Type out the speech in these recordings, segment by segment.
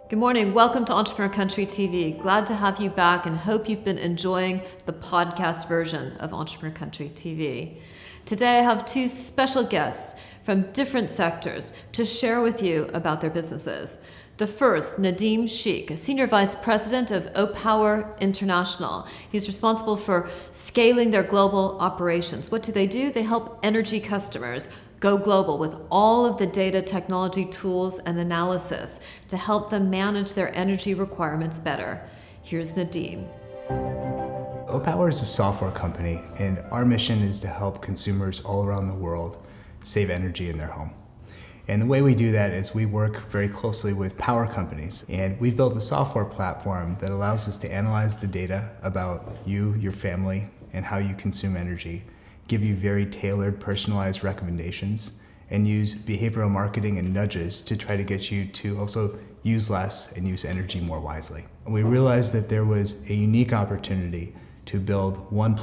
Good morning. Welcome to Entrepreneur Country TV. Glad to have you back and hope you've been enjoying the podcast version of Entrepreneur Country TV. Today I have two special guests from different sectors to share with you about their businesses. The first, Nadeem Sheikh, a Senior Vice President of Opower International. He's responsible for scaling their global operations. What do? They help energy customers go global with all of the data, technology, tools, and analysis to help them manage their energy requirements better. Here's Nadeem. Opower is a software company, and our mission is to help consumers all around the world save energy in their home. And the way we do that is we work very closely with power companies, and we've built a software platform that allows us to analyze the data about you, your family, and how you consume energy, give you very tailored, personalized recommendations, and use behavioral marketing and nudges to try to get you to also use less and use energy more wisely. And we realized that there was a unique opportunity to build one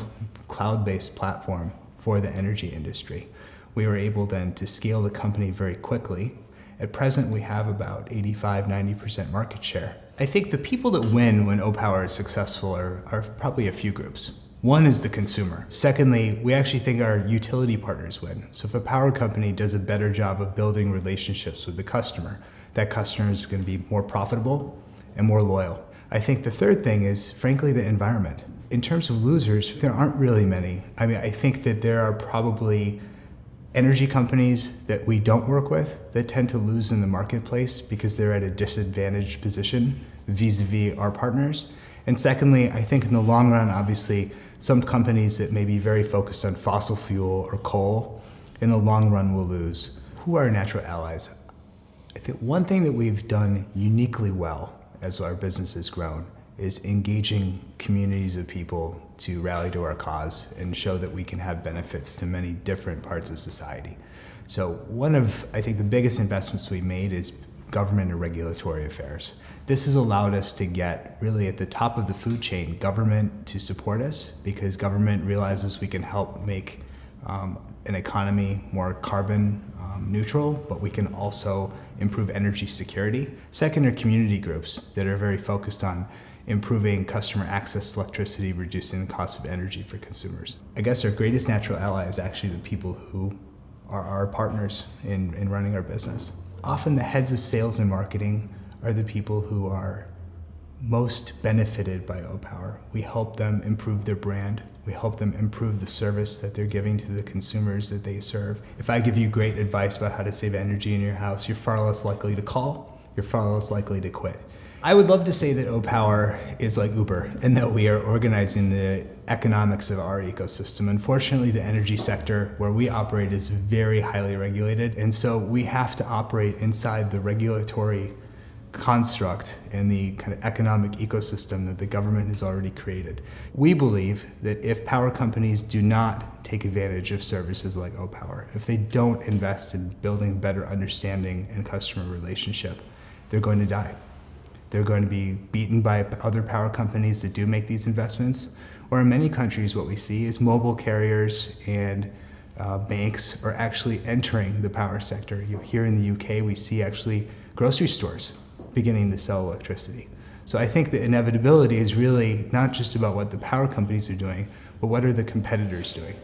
cloud-based platform for the energy industry. We were able then to scale the company very quickly. At present, we have about 85-90% market share. I think the people that win when Opower is successful are probably a few groups. One is the consumer. Secondly, we actually think our utility partners win. So if a power company does a better job of building relationships with the customer, that customer is going to be more profitable and more loyal. I think the third thing is, frankly, the environment. In terms of losers, there aren't really many. I think that there are probably energy companies that we don't work with that tend to lose in the marketplace because they're at a disadvantaged position vis-a-vis our partners. And secondly, I think in the long run, obviously, some companies that may be very focused on fossil fuel or coal, in the long run will lose. Who are our natural allies? I think one thing that we've done uniquely well as our business has grown is engaging communities of people to rally to our cause and show that we can have benefits to many different parts of society. So one of, I think, the biggest investments we made is government and regulatory affairs. This has allowed us to get really at the top of the food chain, government to support us, because government realizes we can help make an economy more carbon neutral, but we can also improve energy security. Second are community groups that are very focused on improving customer access to electricity, reducing the cost of energy for consumers. I guess our greatest natural ally is actually the people who are our partners in running our business. Often the heads of sales and marketing are the people who are most benefited by Opower. We help them improve their brand. We help them improve the service that they're giving to the consumers that they serve. If I give you great advice about how to save energy in your house, you're far less likely to call, you're far less likely to quit. I would love to say that Opower is like Uber and that we are organizing the economics of our ecosystem. Unfortunately, the energy sector where we operate is very highly regulated, and so we have to operate inside the regulatory construct and the kind of economic ecosystem that the government has already created. We believe that if power companies do not take advantage of services like Opower, if they don't invest in building better understanding and customer relationship, they're going to die. They're going to be beaten by other power companies that do make these investments. Or in many countries, what we see is mobile carriers and banks are actually entering the power sector. Here in the UK, we see actually grocery stores beginning to sell electricity. So I think the inevitability is really not just about what the power companies are doing, but what are the competitors doing?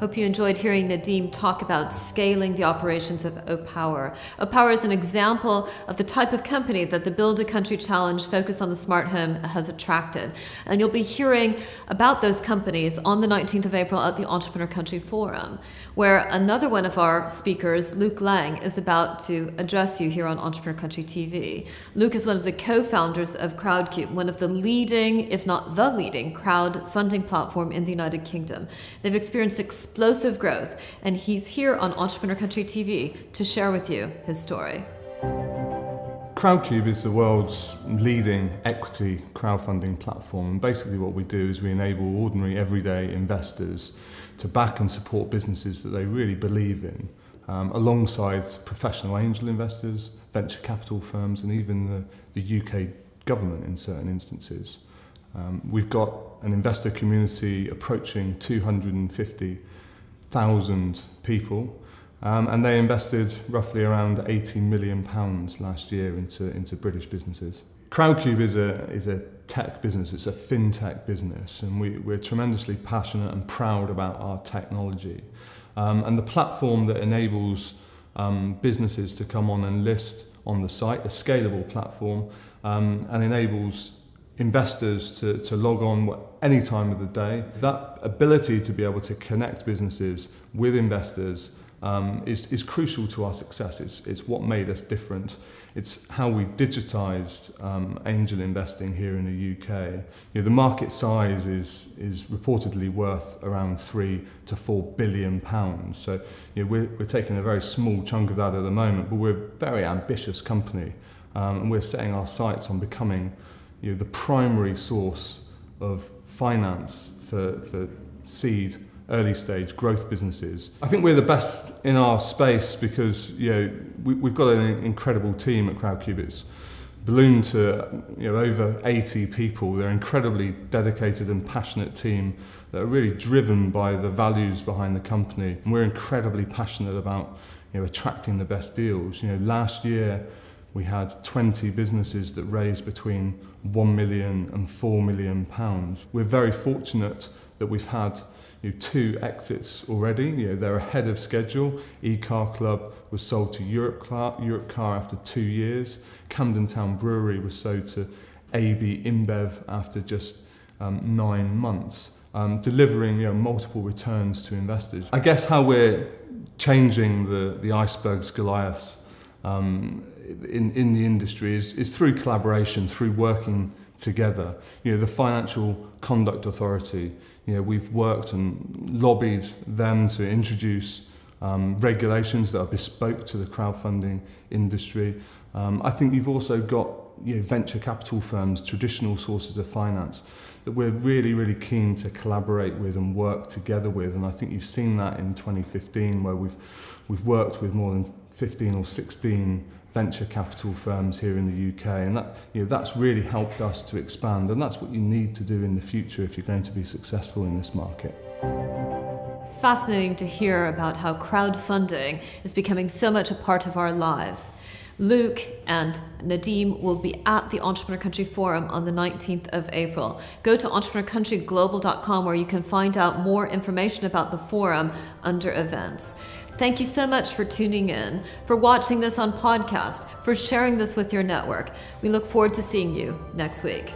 Hope you enjoyed hearing Nadeem talk about scaling the operations of Opower. Opower is an example of the type of company that the Build a Country Challenge focused on the smart home has attracted. And you'll be hearing about those companies on the 19th of April at the Entrepreneur Country Forum, where another one of our speakers, Luke Lang, is about to address you here on Entrepreneur Country TV. Luke is one of the co-founders of Crowdcube, one of the leading, if not the leading, crowdfunding platform in the United Kingdom. They've experienced explosive growth, and he's here on Entrepreneur Country TV to share with you his story. Crowdcube is the world's leading equity crowdfunding platform. And basically what we do is we enable ordinary everyday investors to back and support businesses that they really believe in, alongside professional angel investors, venture capital firms, and even the UK government in certain instances. We've got an investor community approaching 250,000 people, And they invested roughly around £80 million last year into British businesses. Crowdcube is a tech business, it's a fintech business, and we're tremendously passionate and proud about our technology. And the platform that enables businesses to come on and list on the site, a scalable platform, and enables investors to log on any time of the day. That ability to be able to connect businesses with investors is crucial to our success. It's what made us different. It's how we digitized angel investing here in the UK. The market size is reportedly worth around £3 to £4 billion. So we're taking a very small chunk of that at the moment, but we're a very ambitious company, and we're setting our sights on becoming the primary source of finance for seed, early stage growth businesses. I think we're the best in our space because we've got an incredible team at Crowdcube. It's ballooned to over 80 people. They're an incredibly dedicated and passionate team that are really driven by the values behind the company. And we're incredibly passionate about attracting the best deals. Last year we had 20 businesses that raised between £1 million and £4 million. We're very fortunate that we've had 2 exits already. They're ahead of schedule. eCar Club was sold to Europe Car after 2 years. Camden Town Brewery was sold to AB InBev after just 9 months, delivering multiple returns to investors. I guess how we're changing the iceberg's Goliaths in the industry is through collaboration, through working together. The Financial Conduct Authority, we've worked and lobbied them to introduce regulations that are bespoke to the crowdfunding industry. I think you've also got venture capital firms, traditional sources of finance that we're really, really keen to collaborate with and work together with. And I think you've seen that in 2015, where we've worked with more than 15 or 16 venture capital firms here in the UK, and that's really helped us to expand, and that's what you need to do in the future if you're going to be successful in this market. Fascinating to hear about how crowdfunding is becoming so much a part of our lives. Luke and Nadeem will be at the Entrepreneur Country Forum on the 19th of April. Go to entrepreneurcountryglobal.com where you can find out more information about the forum under events. Thank you so much for tuning in, for watching this on podcast, for sharing this with your network. We look forward to seeing you next week.